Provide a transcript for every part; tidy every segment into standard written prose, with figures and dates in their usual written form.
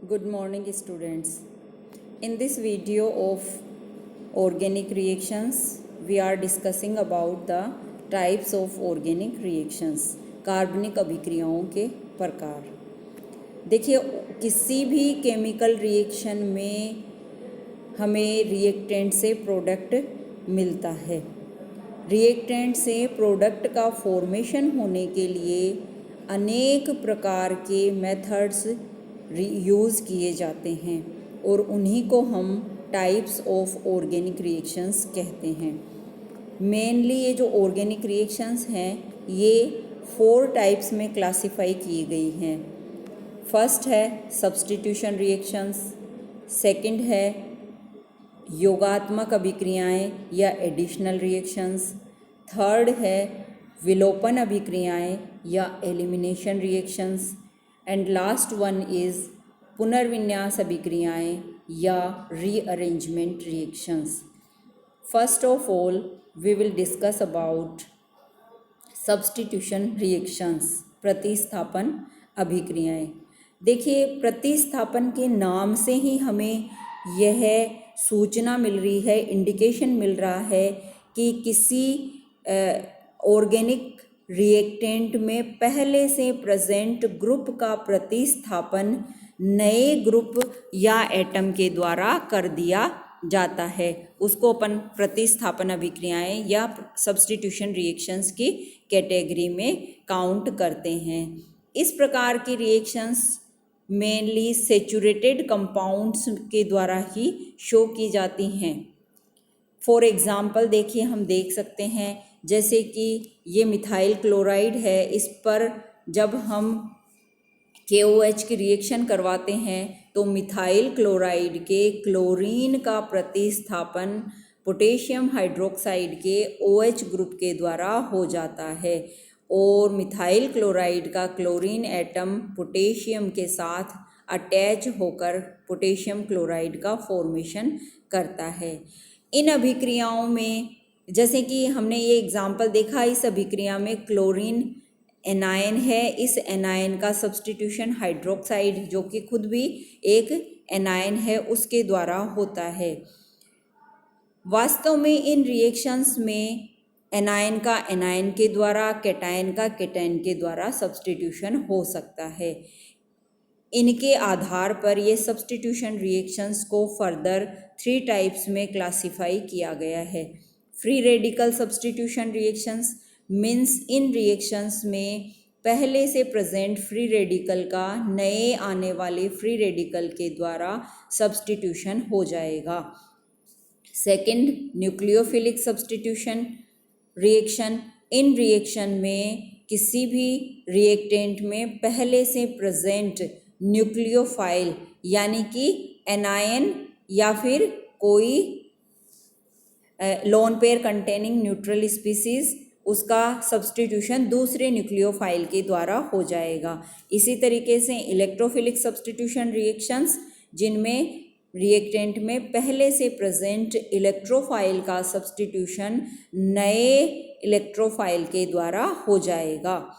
Good morning, students. In this video of organic reactions, we are discussing about the types of organic reactions, कार्बनिक अभिक्रियाओं के प्रकार। देखिए, किसी भी केमिकल रिएक्शन में हमें रिएक्टेंट से प्रोडक्ट मिलता है। रिएक्टेंट से प्रोडक्ट का फॉर्मेशन होने के लिए अनेक प्रकार के मेथड्स यूज़ किए जाते हैं और उन्हीं को हम टाइप्स ऑफ ऑर्गेनिक रिएक्शंस कहते हैं। मेनली ये जो ऑर्गेनिक रिएक्शंस हैं ये 4 टाइप्स में क्लासिफाई की गई हैं। फर्स्ट है सब्स्टिट्यूशन रिएक्शंस, सेकंड है योगात्मक अभिक्रियाएं या एडिशनल रिएक्शंस, थर्ड है विलोपन अभिक्रियाएं या elimination reactions, and last one is पुनर्विन्यास अभिक्रियाएं या rearrangement reactions. First of all we will discuss about substitution reactions, प्रतिस्थापन अभिक्रियाएं। देखिए, प्रतिस्थापन के नाम से ही हमें यह सूचना मिल रही है, इंडिकेशन मिल रहा है कि किसी ऑर्गेनिक रिएक्टेंट में पहले से प्रेजेंट ग्रुप का प्रतिस्थापन नए ग्रुप या एटम के द्वारा कर दिया जाता है। उसको अपन प्रतिस्थापन अभिक्रियाएं या सब्स्टिट्यूशन रिएक्शंस की कैटेगरी में काउंट करते हैं। इस प्रकार की रिएक्शंस मेनली सेचुरेटेड कंपाउंड्स के द्वारा ही शो की जाती हैं। फॉर एग्ज़ाम्पल देखिए, हम देख सकते हैं जैसे कि ये मिथाइल क्लोराइड है, इस पर जब हम KOH की रिएक्शन करवाते हैं तो मिथाइल क्लोराइड के क्लोरीन का प्रतिस्थापन पोटेशियम हाइड्रोक्साइड के OH ग्रुप के द्वारा हो जाता है और मिथाइल क्लोराइड का क्लोरीन एटम पोटेशियम के साथ अटैच होकर पोटेशियम क्लोराइड का फॉर्मेशन करता है। इन अभिक्रियाओं में जैसे कि हमने ये एग्जाम्पल देखा, इस अभिक्रिया में क्लोरीन एनायन है, इस एनायन का सब्स्टिट्यूशन हाइड्रोक्साइड जो कि खुद भी एक एनायन है उसके द्वारा होता है। वास्तव में इन रिएक्शंस में एनायन का एनायन के द्वारा, कैटायन का कैटायन के द्वारा सब्स्टिट्यूशन हो सकता है। इनके आधार पर ये सब्स्टिट्यूशन रिएक्शंस को फर्दर 3 टाइप्स में क्लासिफाई किया गया है। Free radical substitution reactions means in reactions में पहले से प्रेजेंट फ्री रेडिकल का नए आने वाले फ्री रेडिकल के द्वारा सब्स्टिट्यूशन हो जाएगा। Second, nucleophilic substitution reaction. इन रिएक्शन में किसी भी रिएक्टेंट में पहले से प्रेजेंट न्यूक्लियोफाइल यानी कि एनायन या फिर कोई lone pair containing neutral species, उसका सब्स्टिट्यूशन दूसरे न्यूक्लियोफाइल के द्वारा हो जाएगा। इसी तरीके से इलेक्ट्रोफिलिक सब्स्टिट्यूशन रिएक्शंस, जिनमें रिएक्टेंट में पहले से प्रेजेंट इलेक्ट्रोफाइल का सब्स्टिट्यूशन नए इलेक्ट्रोफाइल के द्वारा हो जाएगा।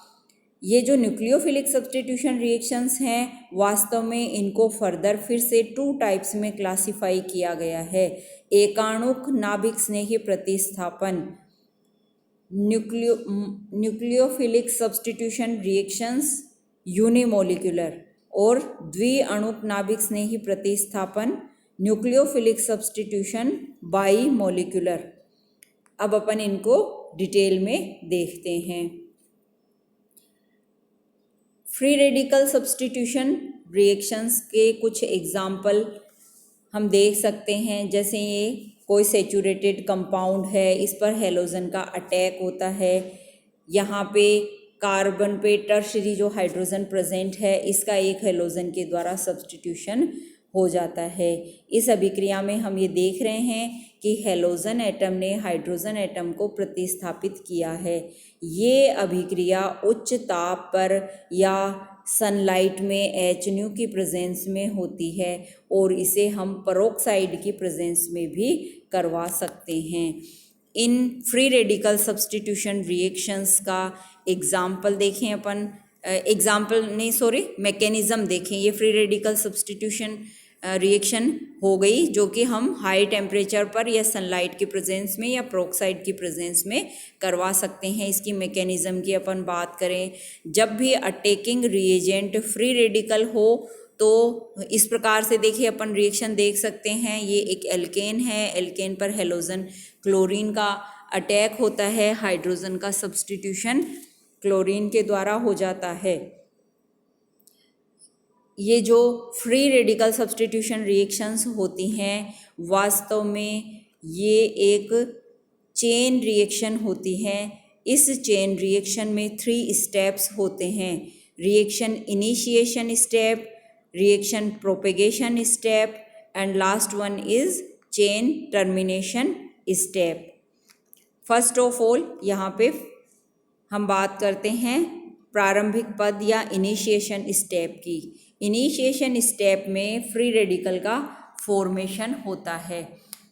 ये जो न्यूक्लियोफिलिक सब्स्टिट्यूशन रिएक्शंस हैं, वास्तव में इनको फर्दर फिर से 2 टाइप्स में क्लासिफाई किया गया है। एकाणुक नाभिक स्नेही प्रतिस्थापन न्यूक्लियोफिलिक सब्स्टिट्यूशन रिएक्शंस यूनिमोलिकुलर, और द्विअणुक नाभिक स्नेही प्रतिस्थापन न्यूक्लियोफिलिक सब्स्टिट्यूशन बाई मोलिकुलर। अब अपन इनको डिटेल में देखते हैं। फ्री रेडिकल सब्स्टिट्यूशन रिएक्शंस के कुछ एग्जाम्पल हम देख सकते हैं। जैसे ये कोई सेचुरेटेड कंपाउंड है, इस पर हेलोजन का अटैक होता है, यहाँ पे कार्बन पे टर्शरी जो हाइड्रोजन प्रेजेंट है इसका एक हेलोजन के द्वारा सब्स्टिट्यूशन हो जाता है। इस अभिक्रिया में हम ये देख रहे हैं कि हेलोजन एटम ने हाइड्रोजन एटम को प्रतिस्थापित किया है। ये अभिक्रिया उच्च ताप पर या सनलाइट में HNO की प्रेजेंस में होती है और इसे हम पेरोक्साइड की प्रेजेंस में भी करवा सकते हैं। In free radical substitution reactions का एग्जाम्पल देखें अपन, एग्जाम्पल नहीं सॉरी मैकेनिज्म देखें। ये फ्री रेडिकल सब्स्टिट्यूशन रिएक्शन हो गई जो कि हम हाई टेम्परेचर पर या सनलाइट की प्रेजेंस में या पेरोक्साइड की प्रेजेंस में करवा सकते हैं। इसकी मैकेनिज्म की अपन बात करें, जब भी अटैकिंग रिएजेंट फ्री रेडिकल हो तो इस प्रकार से देखिए अपन रिएक्शन देख सकते हैं। ये एक एल्केन है, एल्केन पर हेलोजन क्लोरीन का अटैक होता है, हाइड्रोजन का सब्स्टिट्यूशन क्लोरीन के द्वारा हो जाता है। ये जो फ्री रेडिकल सब्स्टिट्यूशन रिएक्शंस होती हैं वास्तव में ये एक चेन रिएक्शन होती हैं। इस चेन रिएक्शन में 3 स्टेप्स होते हैं, reaction initiation step, reaction propagation step and last one is chain termination step. First of all यहाँ पे हम बात करते हैं प्रारंभिक पद या इनिशिएशन स्टेप की। इनिशिएशन स्टेप में फ्री रेडिकल का फॉर्मेशन होता है।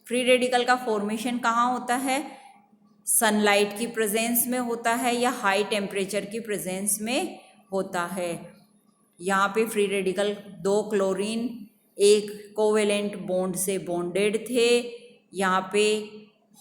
फ्री रेडिकल का फॉर्मेशन कहाँ होता है? सनलाइट की प्रेजेंस में होता है या हाई टेम्परेचर की प्रेजेंस में होता है। यहाँ पे फ्री रेडिकल 2 क्लोरीन एक कोवेलेंट बॉन्ड से बॉन्डेड थे। यहाँ पे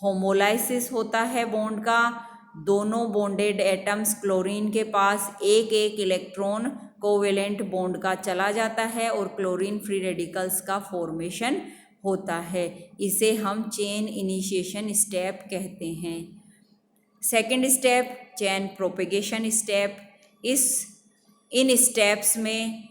होमोलाइसिस होता है बॉन्ड का, दोनों बॉन्डेड एटम्स क्लोरीन के पास एक एक इलेक्ट्रॉन कोवेलेंट बॉन्ड का चला जाता है और क्लोरीन फ्री रेडिकल्स का फॉर्मेशन होता है। इसे हम चेन इनिशिएशन स्टेप कहते हैं। Second step chain propagation step. इन स्टेप्स में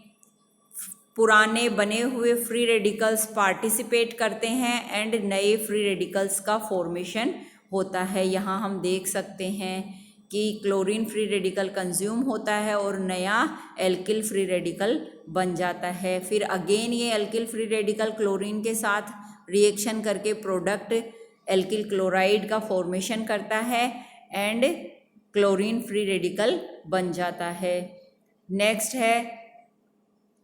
पुराने बने हुए फ्री रेडिकल्स पार्टिसिपेट करते हैं एंड नए फ्री रेडिकल्स का फॉर्मेशन होता है। यहाँ हम देख सकते हैं कि क्लोरीन फ्री रेडिकल कंज्यूम होता है और नया एल्किल फ्री रेडिकल बन जाता है। फिर अगेन ये एल्किल फ्री रेडिकल क्लोरीन के साथ रिएक्शन करके प्रोडक्ट एल्किल क्लोराइड का फॉर्मेशन करता है एंड क्लोरीन फ्री रेडिकल बन जाता है। नेक्स्ट है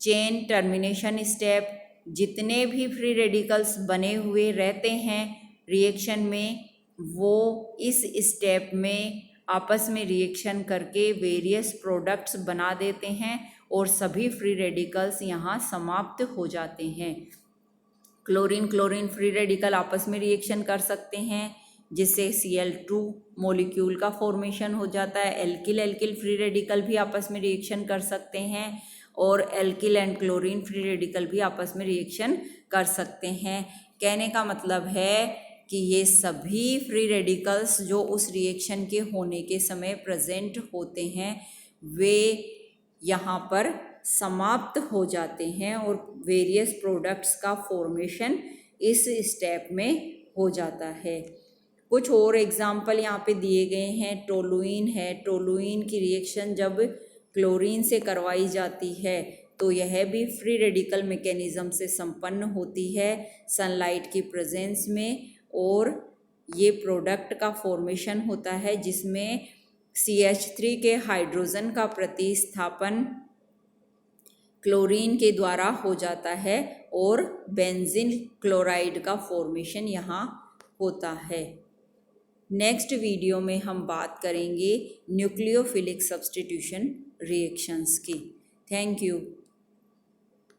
चेन टर्मिनेशन स्टेप। जितने भी फ्री रेडिकल्स बने हुए रहते हैं रिएक्शन में वो इस स्टेप में आपस में रिएक्शन करके वेरियस प्रोडक्ट्स बना देते हैं और सभी फ्री रेडिकल्स यहाँ समाप्त हो जाते हैं। क्लोरीन क्लोरीन फ्री रेडिकल आपस में रिएक्शन कर सकते हैं जिससे Cl2 मॉलिक्यूल का फॉर्मेशन हो जाता है। एल्किल एल्किल फ्री रेडिकल भी आपस में रिएक्शन कर सकते हैं और alkyl and chlorine free radical भी आपस में रिएक्शन कर सकते हैं। कहने का मतलब है कि ये सभी फ्री रेडिकल्स जो उस रिएक्शन के होने के समय प्रेजेंट होते हैं वे यहाँ पर समाप्त हो जाते हैं और वेरियस प्रोडक्ट्स का फॉर्मेशन इस स्टेप में हो जाता है। कुछ और एग्जाम्पल यहाँ पे दिए गए हैं। टोलुइन है, टोलुइन की रिएक्शन जब क्लोरीन से करवाई जाती है तो यह भी फ्री रेडिकल मैकेनिज्म से संपन्न होती है सनलाइट की प्रेजेंस में और ये प्रोडक्ट का फॉर्मेशन होता है जिसमें CH3 के हाइड्रोजन का प्रतिस्थापन क्लोरीन के द्वारा हो जाता है और बेंजीन क्लोराइड का फॉर्मेशन यहाँ होता है। नेक्स्ट वीडियो में हम बात करेंगे न्यूक्लियोफिलिक सब्स्टिट्यूशन रिएक्शंस की। Thank you.